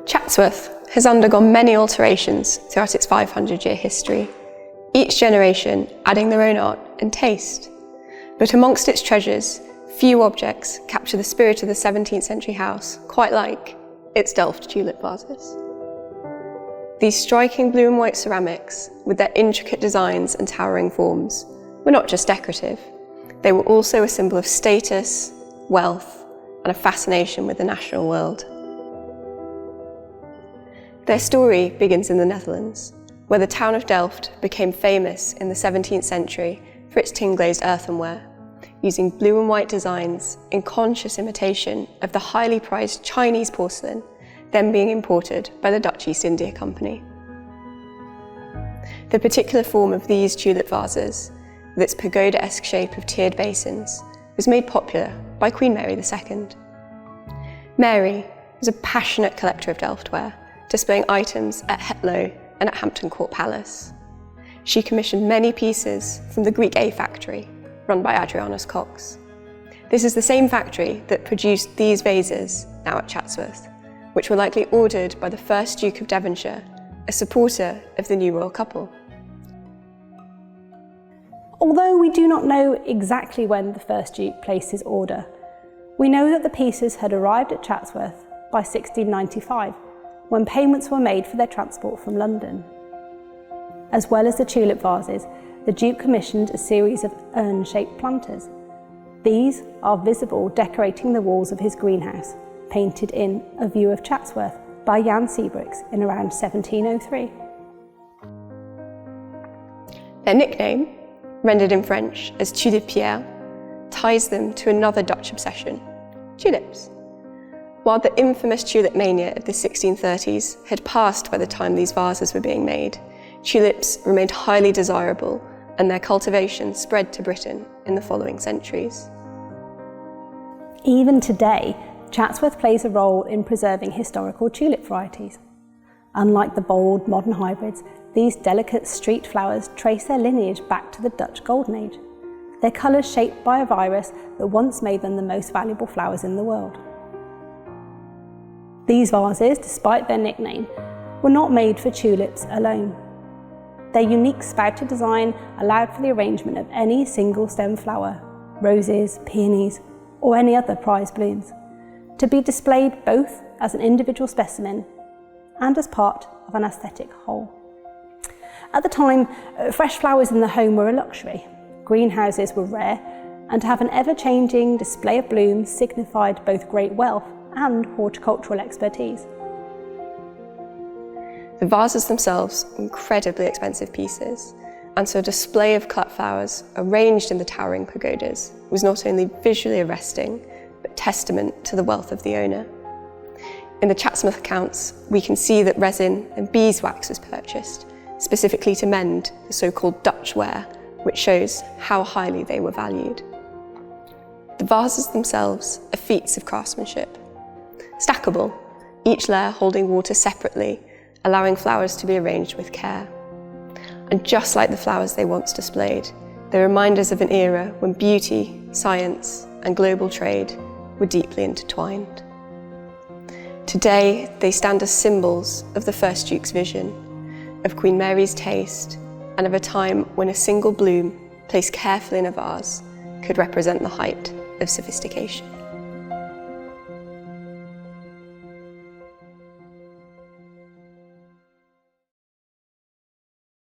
Chatsworth has undergone many alterations throughout its 500-year history, each generation adding their own art and taste. But amongst its treasures, few objects capture the spirit of the 17th century house quite like its Delft tulip vases. These striking blue and white ceramics, with their intricate designs and towering forms, were not just decorative, they were also a symbol of status, wealth, and a fascination with the national world. Their story begins in the Netherlands, where the town of Delft became famous in the 17th century for its tin-glazed earthenware, using blue and white designs in conscious imitation of the highly prized Chinese porcelain, then being imported by the Dutch East India Company. The particular form of these tulip vases, with its pagoda-esque shape of tiered basins, was made popular by Queen Mary II. Mary was a passionate collector of Delftware, displaying items at Hetlow and at Hampton Court Palace. She commissioned many pieces from the Greek A factory, run by Adrianus Cox. This is the same factory that produced these vases, now at Chatsworth, which were likely ordered by the first Duke of Devonshire, a supporter of the new royal couple. Although we do not know exactly when the first Duke placed his order, we know that the pieces had arrived at Chatsworth by 1695, when payments were made for their transport from London. As well as the tulip vases, the Duke commissioned a series of urn-shaped planters. These are visible decorating the walls of his greenhouse, painted in A View of Chatsworth by Jan Siebrix in around 1703. Their nickname, rendered in French as Tulip Vases, ties them to another Dutch obsession, tulips. While the infamous tulip mania of the 1630s had passed by the time these vases were being made, tulips remained highly desirable and their cultivation spread to Britain in the following centuries. Even today, Chatsworth plays a role in preserving historical tulip varieties. Unlike the bold, modern hybrids, these delicate street flowers trace their lineage back to the Dutch Golden Age, their colours shaped by a virus that once made them the most valuable flowers in the world. These vases, despite their nickname, were not made for tulips alone. Their unique spouted design allowed for the arrangement of any single stem flower, roses, peonies, or any other prized blooms, to be displayed both as an individual specimen and as part of an aesthetic whole. At the time, fresh flowers in the home were a luxury, greenhouses were rare, and to have an ever-changing display of blooms signified both great wealth and horticultural expertise. The vases themselves were incredibly expensive pieces, and so a display of cut flowers arranged in the towering pagodas was not only visually arresting, but testament to the wealth of the owner. In the Chatsworth accounts, we can see that resin and beeswax was purchased, specifically to mend the so-called Dutch ware, which shows how highly they were valued. The vases themselves are feats of craftsmanship. Stackable, each layer holding water separately, allowing flowers to be arranged with care. And just like the flowers they once displayed, they're reminders of an era when beauty, science, and global trade were deeply intertwined. Today, they stand as symbols of the first Duke's vision, of Queen Mary's taste, and of a time when a single bloom, placed carefully in a vase, could represent the height of sophistication.